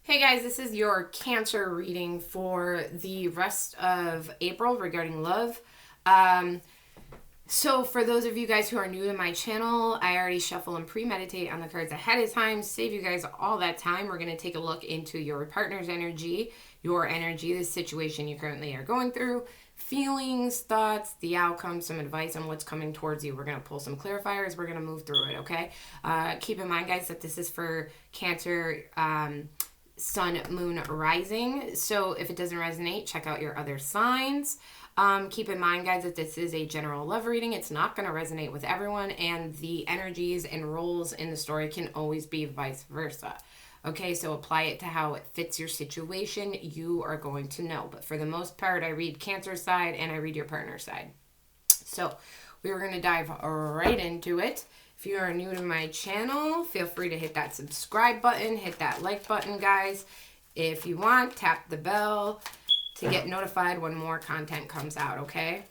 Hey guys, this is your Cancer reading for the rest of April regarding love. So for those of you guys who are new to my channel, I already shuffle and premeditate on the cards ahead of time, save you guys all that time. We're going to take a look into your partner's energy, your energy, the situation you currently are going through, feelings, thoughts, the outcome, some advice on what's coming towards you. We're going to pull some clarifiers. We're going to move through it, okay? Keep in mind, guys, that this is for Cancer sun, moon, rising. So if it doesn't resonate, check out your other signs. Keep in mind, guys, that this is a general love reading. It's not going to resonate with everyone, and the energies and roles in the story can always be vice versa. Okay, so apply it to how it fits your situation. You are going to know. But for the most part, I read Cancer side and I read your partner side. So we're going to dive right into it. If you are new to my channel, feel free to hit that subscribe button, hit that like button, guys. If you want, tap the bell to get notified when more content comes out, okay?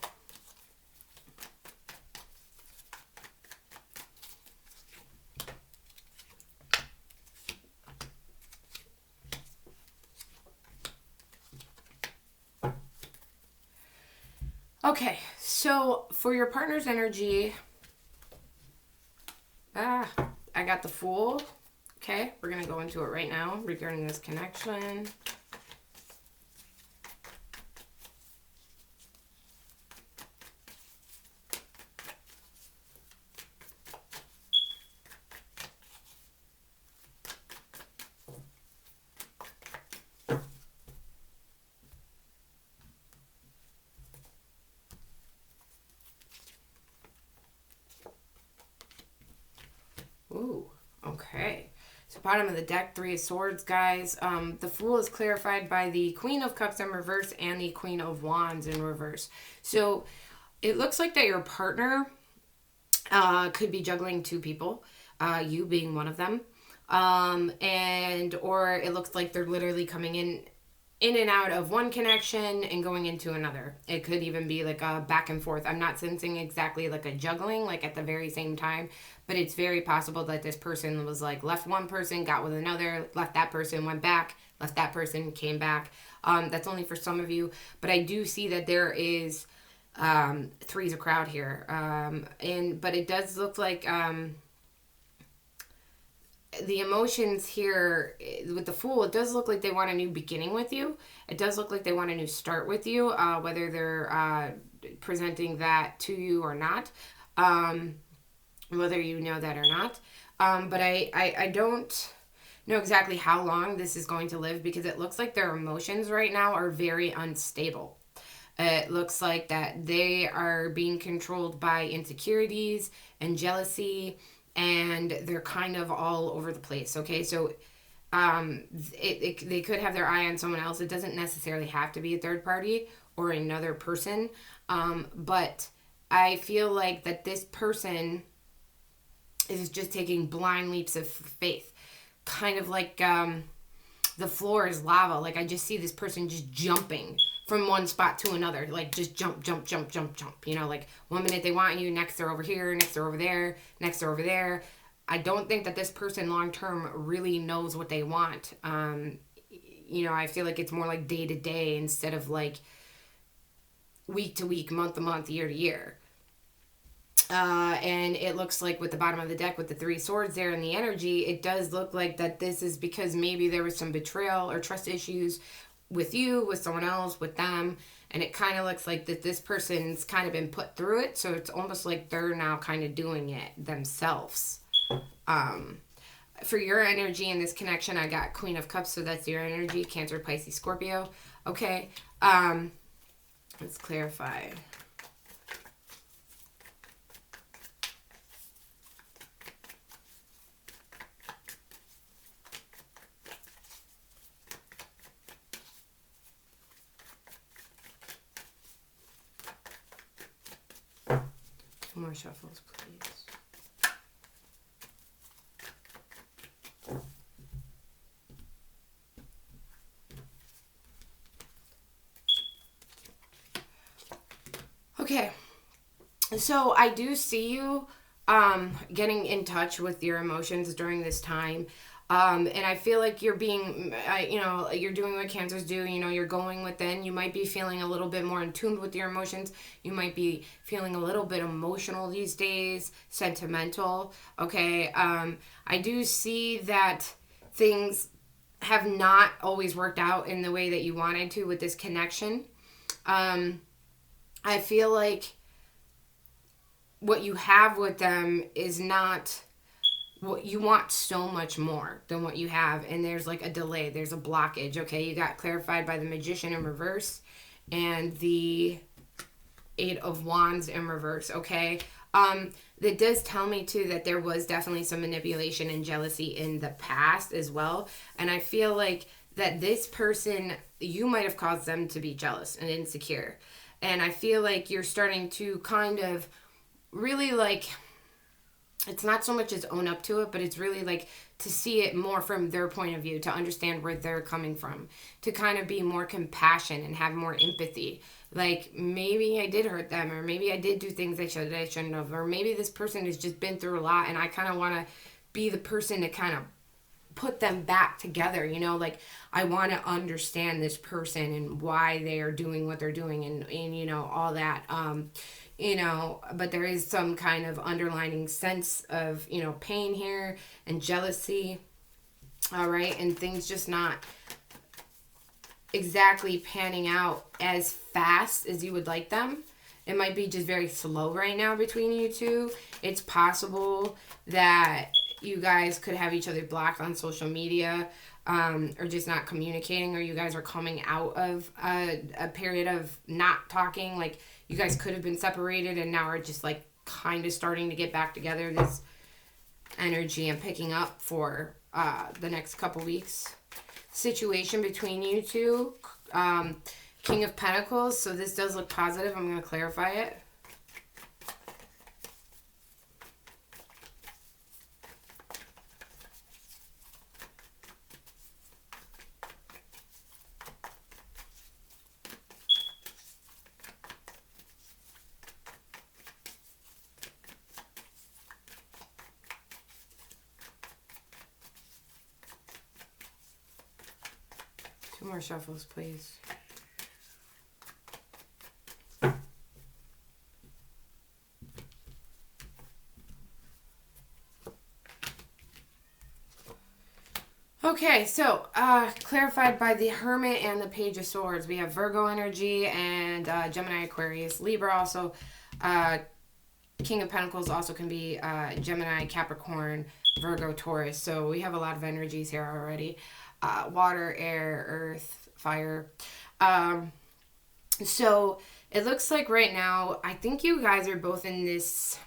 Okay, so for your partner's energy, I got the Fool. Okay, we're going to go into it right now regarding this connection. Ooh, okay. So bottom of the deck, Three of Swords, guys. The Fool is clarified by the Queen of Cups in reverse and the Queen of Wands in reverse. So it looks like that your partner could be juggling two people, you being one of them. Or it looks like they're literally coming in and out of one connection and going into another. It could even be like a back and forth. I'm not sensing exactly like a juggling, like at the very same time, but it's very possible that this person was like left one person, got with another, left that person, went back, left that person, came back. That's only for some of you, but I do see that there is three's a crowd here. But it does look like the emotions here with the Fool, it does look like they want a new beginning with you. It does look like they want a new start with you, whether they're presenting that to you or not, whether you know that or not. But I don't know exactly how long this is going to live, because it looks like their emotions right now are very unstable. It looks like that they are being controlled by insecurities and jealousy, and they're kind of all over the place. Okay, so they could have their eye on someone else. It doesn't necessarily have to be a third party or another person, but I feel like that this person is just taking blind leaps of faith, kind of like the floor is lava. Like, I just see this person just jumping from one spot to another, like just jump, jump, jump, jump, jump. You know, like one minute they want you, next they're over here, next they're over there, next they're over there. I don't think that this person long term really knows what they want. I feel like it's more like day to day instead of like week to week, month to month, year to year. And it looks like with the bottom of the deck with the Three Swords there and the energy, it does look like that this is because maybe there was some betrayal or trust issues with you, with someone else, with them, and it kind of looks like that this person's kind of been put through it, so it's almost like they're now kind of doing it themselves. For your energy in this connection, I got Queen of Cups, so that's your energy, Cancer, Pisces, Scorpio. Okay, let's clarify. Two more shuffles, please. Okay, so I do see you getting in touch with your emotions during this time. And I feel like you're being, you're doing what Cancers do. You're going within. You might be feeling a little bit more in tune with your emotions. You might be feeling a little bit emotional these days, sentimental. Okay. I do see that things have not always worked out in the way that you wanted to with this connection. I feel like what you have with them is not what you want, so much more than what you have, and there's like a delay, there's a blockage. Okay, you got clarified by the Magician in reverse and the Eight of Wands in reverse. Okay, that does tell me too that there was definitely some manipulation and jealousy in the past as well, and I feel like that this person, you might have caused them to be jealous and insecure, and I feel like you're starting to kind of really like, it's not so much as own up to it, but it's really like to see it more from their point of view, to understand where they're coming from, to kind of be more compassion and have more empathy. Like, maybe I did hurt them, or maybe I did do things I shouldn't have, or maybe this person has just been through a lot and I kind of want to be the person to kind of put them back together, like I want to understand this person and why they are doing what they're doing, and all that. But there is some kind of underlining sense of, pain here and jealousy. All right. And things just not exactly panning out as fast as you would like them. It might be just very slow right now between you two. It's possible that you guys could have each other blocked on social media, or just not communicating, or you guys are coming out of a period of not talking. Like, you guys could have been separated and now are just like kind of starting to get back together. This energy I'm picking up for the next couple weeks. Situation between you two, King of Pentacles. So this does look positive. I'm going to clarify it. Two more shuffles, please. Okay, so clarified by the Hermit and the Page of Swords. We have Virgo energy and Gemini, Aquarius, Libra also. King of Pentacles also can be Gemini, Capricorn, Virgo, Taurus. So we have a lot of energies here already. Water, air, earth, fire. So it looks like right now, I think you guys are both in this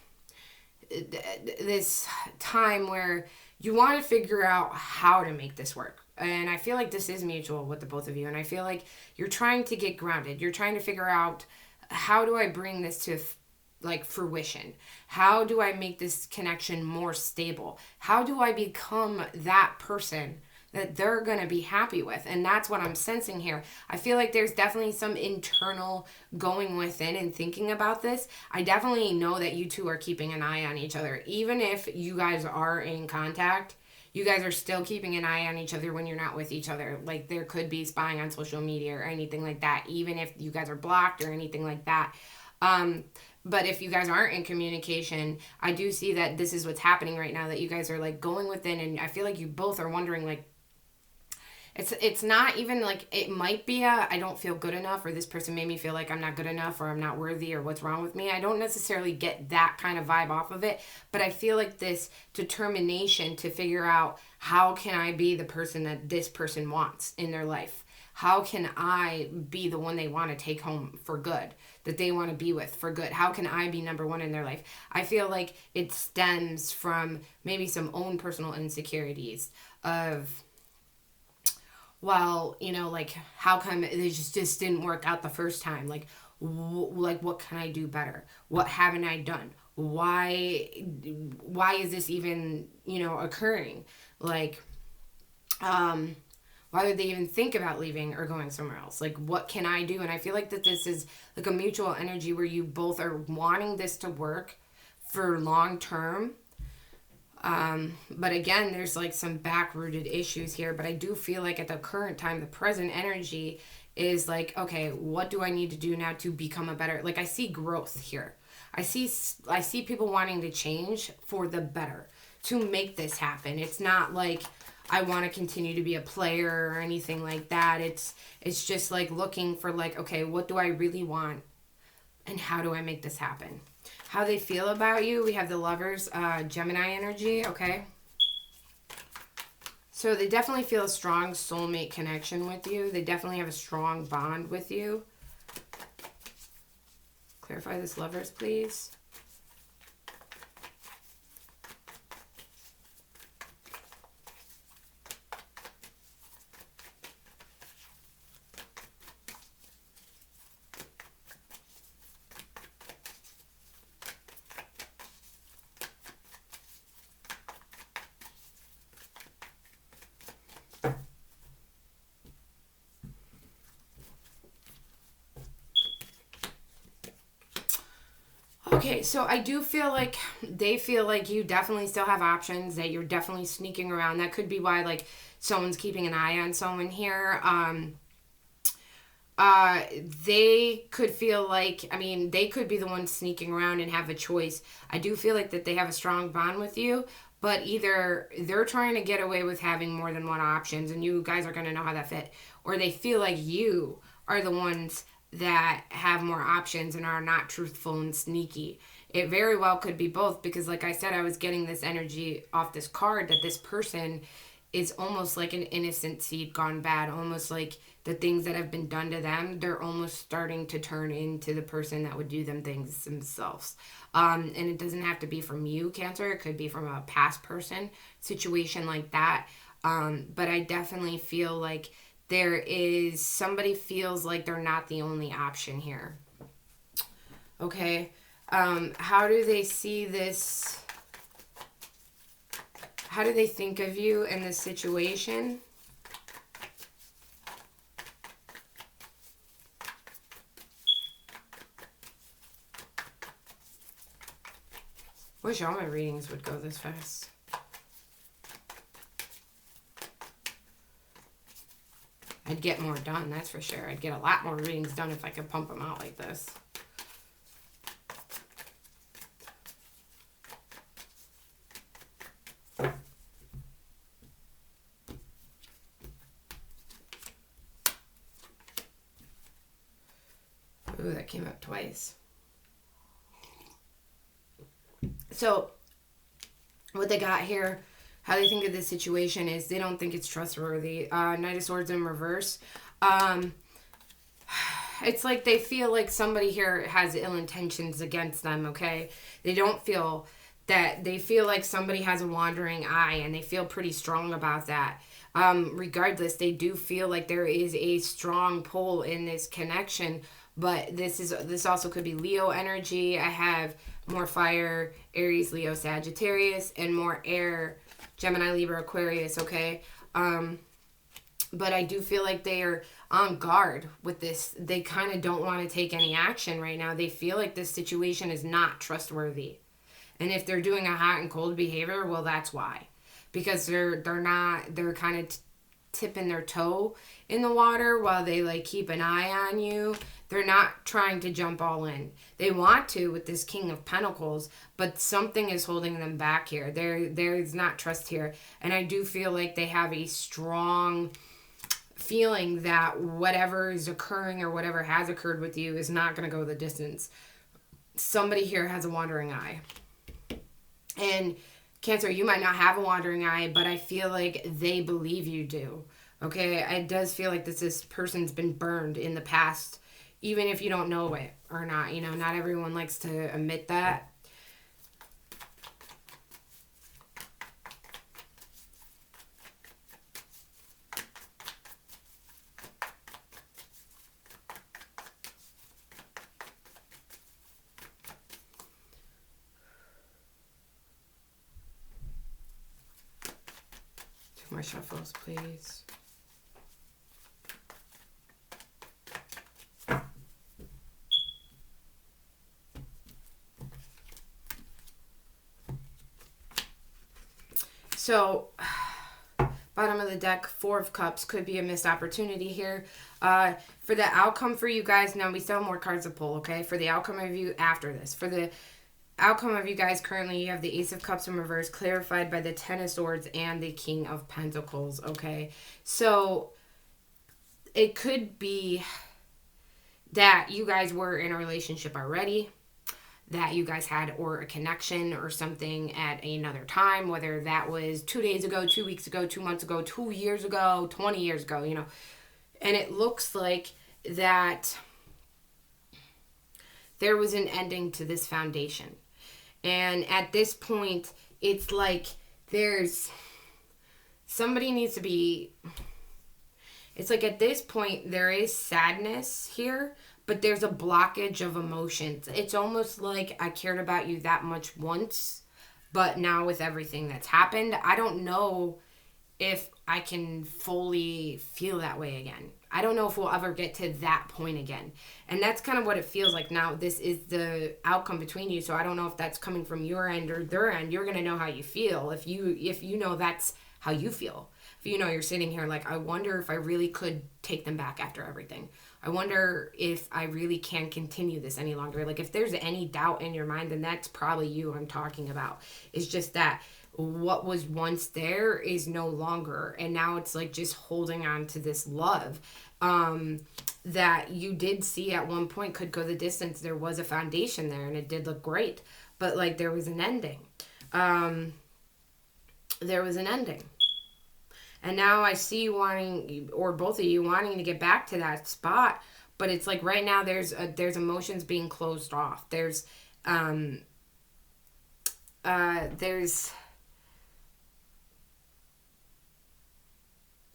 time where you want to figure out how to make this work. And I feel like this is mutual with the both of you. And I feel like you're trying to get grounded. You're trying to figure out, how do I bring this to fruition? How do I make this connection more stable? How do I become that person that they're going to be happy with? And that's what I'm sensing here. I feel like there's definitely some internal going within and thinking about this. I definitely know that you two are keeping an eye on each other. Even if you guys are in contact, you guys are still keeping an eye on each other when you're not with each other. Like, there could be spying on social media or anything like that, even if you guys are blocked or anything like that. But if you guys aren't in communication, I do see that this is what's happening right now, that you guys are like going within, and I feel like you both are wondering, like, it's not even like, it might be I don't feel good enough, or this person made me feel like I'm not good enough, or I'm not worthy, or what's wrong with me. I don't necessarily get that kind of vibe off of it, but I feel like this determination to figure out, how can I be the person that this person wants in their life? How can I be the one they want to take home for good, that they want to be with for good? How can I be number one in their life? I feel like it stems from maybe some own personal insecurities of, well, like, how come it just didn't work out the first time? Like, what can I do better? What haven't I done? Why is this even, occurring? Like, why would they even think about leaving or going somewhere else? Like, what can I do? And I feel like that this is like a mutual energy where you both are wanting this to work for long term. But again, there's like some back-rooted issues here. But I do feel like at the current time, the present energy is like, okay, what do I need to do now to become a better, like I see growth here. I see people wanting to change for the better to make this happen. It's not like I want to continue to be a player or anything like that. It's just like looking for like, okay, what do I really want and how do I make this happen? How they feel about you. We have the Lovers, Gemini energy, okay? So they definitely feel a strong soulmate connection with you. They definitely have a strong bond with you. Clarify this, Lovers, please. Okay, so I do feel like they feel like you definitely still have options, that you're definitely sneaking around. That could be why, like, someone's keeping an eye on someone here. They could feel like, I mean, they could be the ones sneaking around and have a choice. I do feel like that they have a strong bond with you, but either they're trying to get away with having more than one options, and you guys are going to know how that fit, or they feel like you are the ones that have more options and are not truthful and sneaky. It very well could be both, because like I said, I was getting this energy off this card that this person is almost like an innocent seed gone bad, almost like the things that have been done to them, they're almost starting to turn into the person that would do them things themselves. And it doesn't have to be from you, Cancer. It could be from a past person situation like that. But I definitely feel like somebody feels like they're not the only option here. Okay. How do they see this? How do they think of you in this situation? Wish all my readings would go this fast. I'd get more done, that's for sure. I'd get a lot more readings done if I could pump them out like this. Ooh, that came up twice. So, what they got here, how they think of this situation is they don't think it's trustworthy. Knight of Swords in reverse. It's like they feel like somebody here has ill intentions against them, okay? They don't feel that. They feel like somebody has a wandering eye, and they feel pretty strong about that. Regardless, they do feel like there is a strong pull in this connection, but this also could be Leo energy. I have more fire, Aries, Leo, Sagittarius, and more air, Gemini, Libra, Aquarius, okay? But I do feel like they are on guard with this. They kind of don't want to take any action right now. They feel like this situation is not trustworthy. And if they're doing a hot and cold behavior, well, that's why. Because they're kind of tipping their toe in the water while they like keep an eye on you. They're not trying to jump all in. They want to with this King of Pentacles, but something is holding them back here. There's not trust here. And I do feel like they have a strong feeling that whatever is occurring or whatever has occurred with you is not going to go the distance. Somebody here has a wandering eye. And Cancer, you might not have a wandering eye, but I feel like they believe you do. Okay? It does feel like this person's been burned in the past, even if you don't know it or not. You know, not everyone likes to admit that. More shuffles, please. So, bottom of the deck, Four of Cups could be a missed opportunity here. For the outcome for you guys, now we still have more cards to pull, okay? For the outcome of you after this. For the outcome of you guys currently, you have the Ace of Cups in reverse, clarified by the Ten of Swords and the King of Pentacles, okay? So, it could be that you guys were in a relationship already, that you guys had or a connection or something at another time, whether that was 2 days ago, 2 weeks ago, 2 months ago, 2 years ago, 20 years ago, you know. And it looks like that there was an ending to this foundation. And at this point, it's like there's somebody needs to be, it's like at this point, there is sadness here, but there's a blockage of emotions. It's almost like I cared about you that much once, but now with everything that's happened, I don't know if I can fully feel that way again. I don't know if we'll ever get to that point again. And that's kind of what it feels like now. This is the outcome between you. So I don't know if that's coming from your end or their end. You're going to know how you feel. If you know that's how you feel. If you know you're sitting here like, I wonder if I really could take them back after everything. I wonder if I really can continue this any longer. Like if there's any doubt in your mind, then that's probably you I'm talking about. It's just that what was once there is no longer. And now it's like just holding on to this love that you did see at one point could go the distance. There was a foundation there and it did look great. But like there was an ending. There was an ending. And now I see you wanting, or both of you wanting to get back to that spot. But it's like right now there's emotions being closed off. There's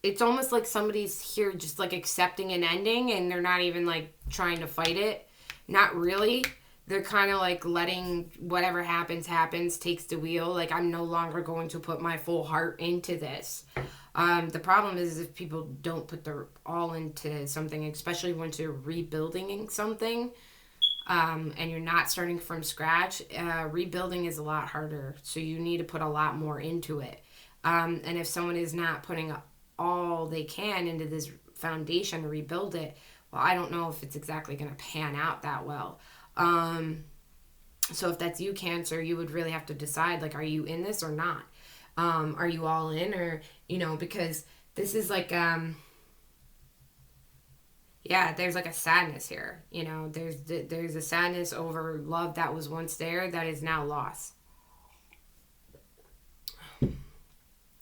it's almost like somebody's here just like accepting an ending and they're not even like trying to fight it. Not really. They're kind of like letting whatever happens, takes the wheel. Like I'm no longer going to put my full heart into this. The problem is if people don't put their all into something, especially once you're rebuilding something, and you're not starting from scratch, rebuilding is a lot harder. So you need to put a lot more into it. And if someone is not putting all they can into this foundation to rebuild it, well, I don't know if it's exactly going to pan out that well. So if that's you, Cancer, you would really have to decide, like, are you in this or not? Are you all in, or, you know, because this is like, yeah, there's like a sadness here, you know, there's a sadness over love that was once there that is now lost.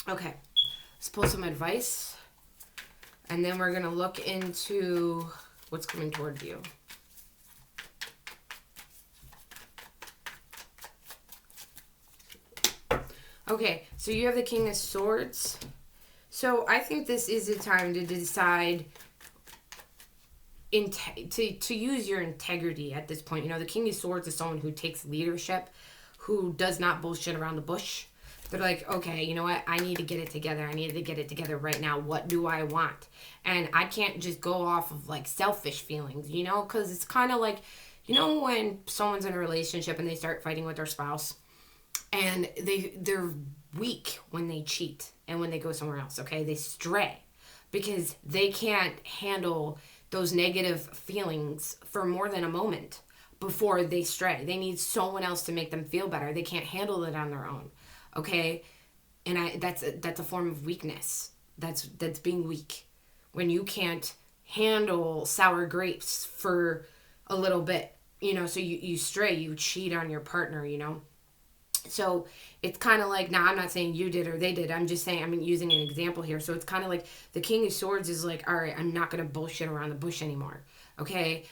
Okay, let's pull some advice, and then we're going to look into what's coming toward you. Okay, so you have the King of Swords. So I think this is a time to decide to use your integrity at this point. You know, the King of Swords is someone who takes leadership, who does not bullshit around the bush. They're like, okay, you know what? I need to get it together. I need to get it together right now. What do I want? And I can't just go off of like selfish feelings, you know, because it's kind of like, you know, when someone's in a relationship and they start fighting with their spouse, and they're weak when they cheat and when they go somewhere else, okay? They stray because they can't handle those negative feelings for more than a moment before they stray. They need someone else to make them feel better. They can't handle it on their own, okay? And that's a form of weakness. That's being weak. When you can't handle sour grapes for a little bit, you know, so you stray, you cheat on your partner, you know? So it's kind of like, now I'm not saying you did or they did. I'm just saying, I'm using an example here. So it's kind of like the King of Swords is like, all right, I'm not going to bullshit around the bush anymore. Okay.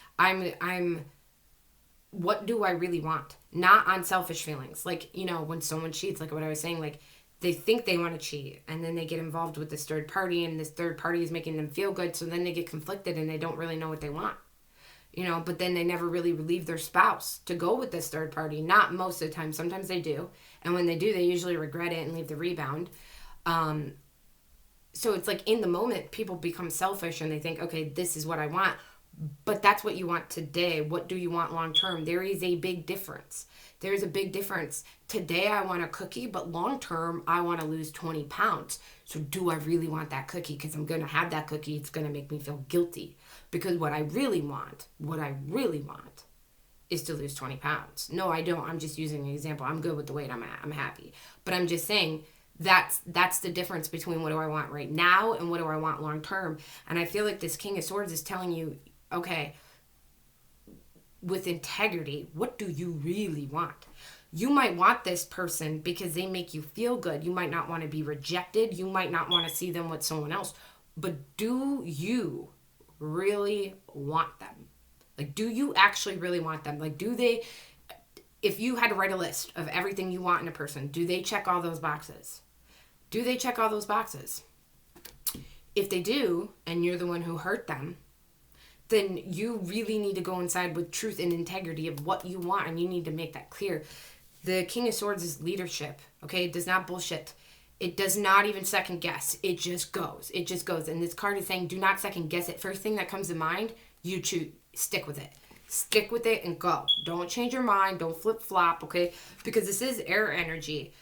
What do I really want? Not on selfish feelings. Like, you know, when someone cheats, like what I was saying, like they think they want to cheat and then they get involved with this third party and this third party is making them feel good. So then they get conflicted and they don't really know what they want. You know, but then they never really leave their spouse to go with this third party. Not most of the time. Sometimes they do. And when they do, they usually regret it and leave the rebound. So it's like in the moment, people become selfish and they think, okay, this is what I want. But that's what you want today. What do you want long term? There is a big difference. There's a big difference. Today I want a cookie, but long term I want to lose 20 pounds. So do I really want that cookie? Because I'm going to have that cookie. It's going to make me feel guilty. Because what I really want is to lose 20 pounds. No, I don't. I'm just using an example. I'm good with the weight I'm at. I'm happy. But I'm just saying that's the difference between what do I want right now and what do I want long term. And I feel like this King of Swords is telling you, okay, with integrity, what do you really want? You might want this person because they make you feel good. You might not want to be rejected. You might not want to see them with someone else. But do you really want them? Like, do you actually really want them? Like, do they, if you had to write a list of everything you want in a person, do they check all those boxes? Do they check all those boxes? If they do, and you're the one who hurt them, then you really need to go inside with truth and integrity of what you want, and you need to make that clear. The King of Swords is leadership, okay? It does not bullshit. It does not even second guess. It just goes. It just goes. And this card is saying, do not second guess it. First thing that comes to mind, you choose. Stick with it. Stick with it and go. Don't change your mind. Don't flip-flop, okay? Because this is air energy.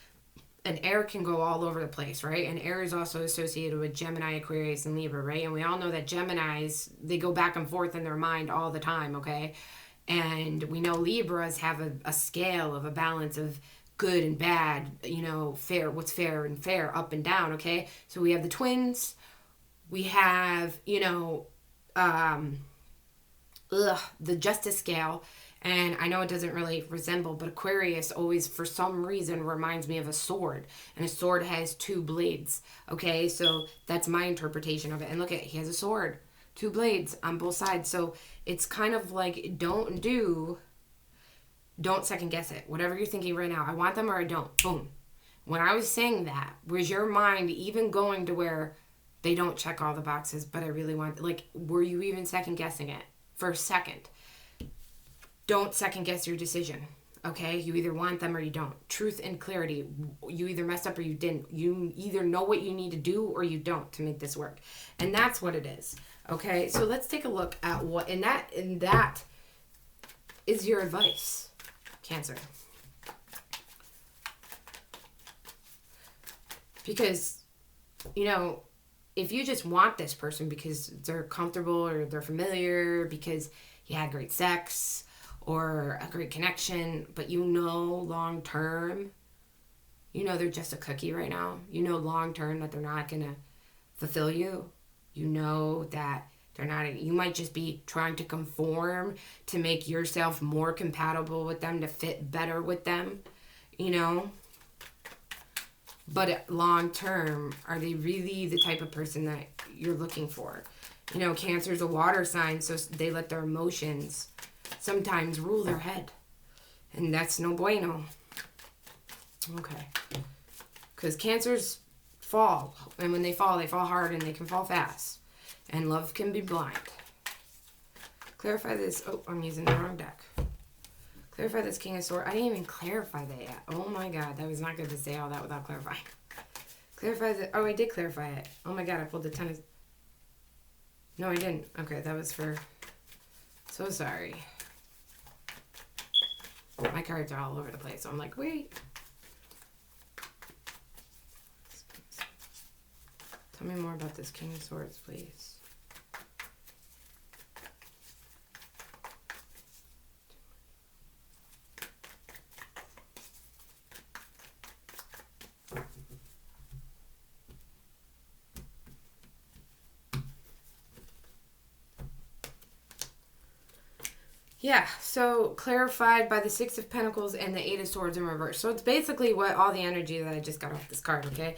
And air can go all over the place, right? And air is also associated with Gemini, Aquarius, and Libra, right? And we all know that Geminis, they go back and forth in their mind all the time, okay? And we know Libras have a scale of a balance of good and bad, you know, fair, what's fair and fair, up and down, okay? So we have the twins. We have, you know, the justice scale. And I know it doesn't really resemble, but Aquarius always, for some reason, reminds me of a sword. And a sword has two blades. Okay, so that's my interpretation of it. And look at, he has a sword. Two blades on both sides. So it's kind of like, don't second guess it. Whatever you're thinking right now, I want them or I don't. Boom. When I was saying that, was your mind even going to where they don't check all the boxes, but I really want, like, were you even second guessing it for a second? Don't second guess your decision, okay? You either want them or you don't. Truth and clarity. You either messed up or you didn't. You either know what you need to do or you don't to make this work. And that's what it is, okay? So let's take a look at what, and that is your advice, Cancer. Because, you know, if you just want this person because they're comfortable or they're familiar, because you had great sex, or a great connection, but you know long term, you know they're just a cookie right now. You know long term that they're not going to fulfill you. You know that they're not, you might just be trying to conform to make yourself more compatible with them, to fit better with them, you know. But long term, are they really the type of person that you're looking for? You know, Cancer's a water sign, so they let their emotions sometimes rule their head. And that's no bueno. Okay. Because Cancers fall. And when they fall hard and they can fall fast. And love can be blind. Clarify this. Oh, I'm using the wrong deck. Clarify this King of Swords. I didn't even clarify that yet. Oh my God. That was not good to say all that without clarifying. Clarify the... Oh, I did clarify it. Oh my God. I pulled the 10 of... No, I didn't. Okay, that was for... So sorry. My cards are all over the place, so I'm like, wait. Tell me more about this King of Swords, please. Yeah, so clarified by the Six of Pentacles and the Eight of Swords in reverse. So it's basically what all the energy that I just got off this card, okay?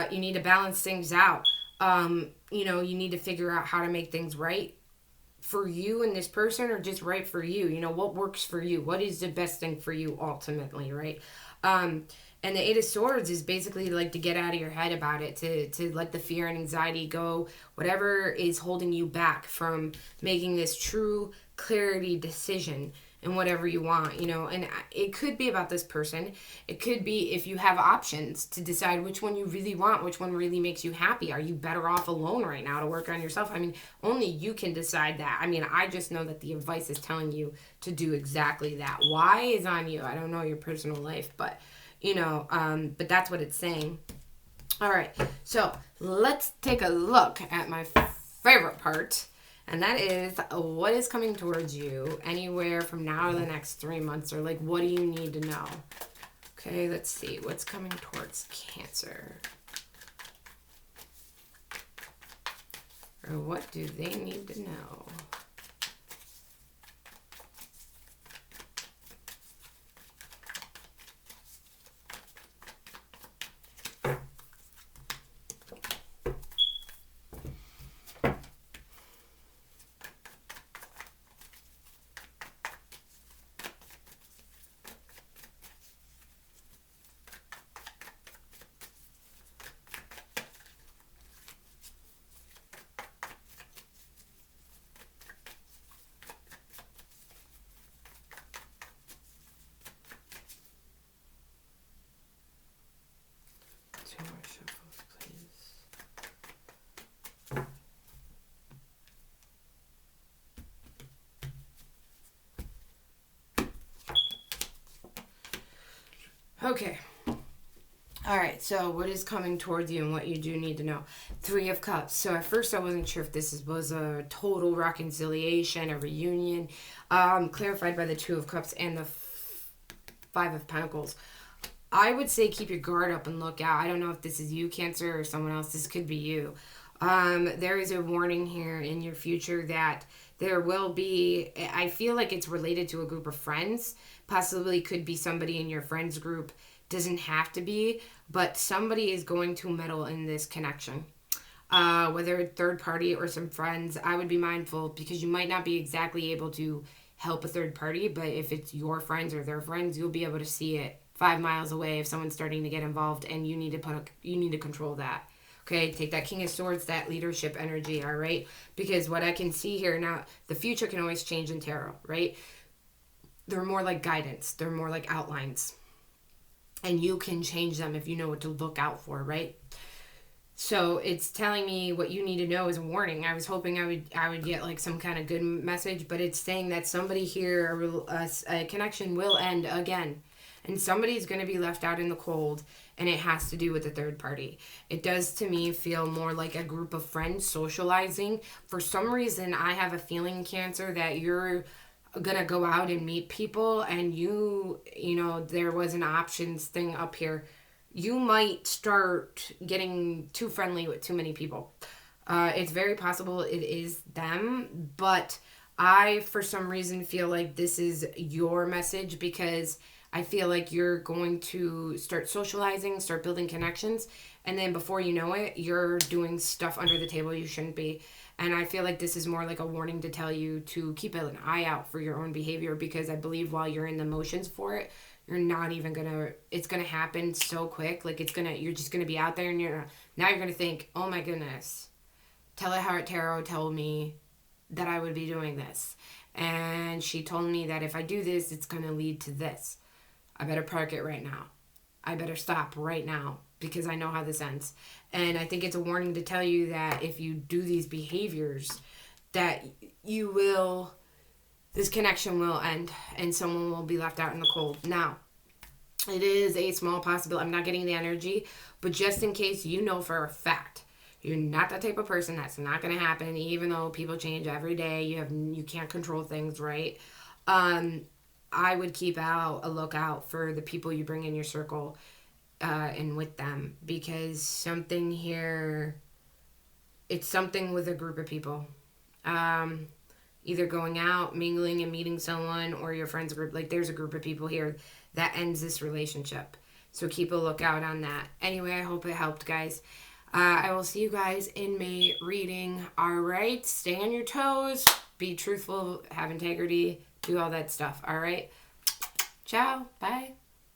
You need to balance things out. You know, you need to figure out how to make things right for you and this person, or just right for you. You know, what works for you? What is the best thing for you ultimately, right? And the Eight of Swords is basically like to get out of your head about it, to let the fear and anxiety go, whatever is holding you back from making this true clarity decision. and whatever you want, you know. And it could be about this person. It could be if you have options to decide which one you really want, which one really makes you happy. Are you better off alone right now to work on yourself? I mean, only you can decide that. I mean, I just know that the advice is telling you to do exactly that. Why is on you. I don't know your personal life, but, you know, but that's what it's saying. All right, so let's take a look at my favorite part. And that is what is coming towards you anywhere from now to the next 3 months, or like, what do you need to know? Okay, let's see. What's coming towards Cancer? Or what do they need to know? Two more shuffles, please. Okay. All right, so what is coming towards you and what you do need to know? 3 of Cups. So at first I wasn't sure if this was a total reconciliation, a reunion, clarified by the 2 of Cups and the 5 of Pentacles. I would say keep your guard up and look out. I don't know if this is you, Cancer, or someone else. This could be you. There is a warning here in your future that there will be, I feel like it's related to a group of friends. Possibly could be somebody in your friends group. Doesn't have to be, but somebody is going to meddle in this connection. Whether a third party or some friends, I would be mindful because you might not be exactly able to help a third party, but if it's your friends or their friends, you'll be able to see it 5 miles away if someone's starting to get involved, and you need to control that. Okay, take that King of Swords, that leadership energy, all right? Because what I can see here now, the future can always change in tarot, right? They're more like guidance. They're more like outlines. And you can change them if you know what to look out for, right? So it's telling me what you need to know is a warning. I was hoping I would get like some kind of good message, but it's saying that somebody here, a connection will end again. And somebody's going to be left out in the cold, and it has to do with the third party. It does to me feel more like a group of friends socializing. For some reason, I have a feeling, Cancer, that you're going to go out and meet people, and you know, there was an options thing up here. You might start getting too friendly with too many people. It's very possible it is them, but I, for some reason, feel like this is your message because I feel like you're going to start socializing, start building connections, and then before you know it, you're doing stuff under the table you shouldn't be. And I feel like this is more like a warning to tell you to keep an eye out for your own behavior, because I believe while you're in the motions for it, you're not even it's gonna happen so quick. Like you're just gonna be out there, and you're gonna think, oh my goodness, Teleheart Tarot told me that I would be doing this. And she told me that if I do this, it's gonna lead to this. I better park it right now. I better stop right now because I know how this ends. And I think it's a warning to tell you that if you do these behaviors, that this connection will end and someone will be left out in the cold. Now, it is a small possibility. I'm not getting the energy, but just in case, you know for a fact, you're not that type of person. That's not going to happen, even though people change every day. You can't control things, right? I would keep a lookout for the people you bring in your circle and with them, because something here, it's something with a group of people. Either going out, mingling and meeting someone, or your friends group. Like there's a group of people here that ends this relationship. So keep a lookout on that. Anyway, I hope it helped, guys. I will see you guys in May reading. All right, stay on your toes, be truthful, have integrity, do all that stuff. All right, ciao, bye.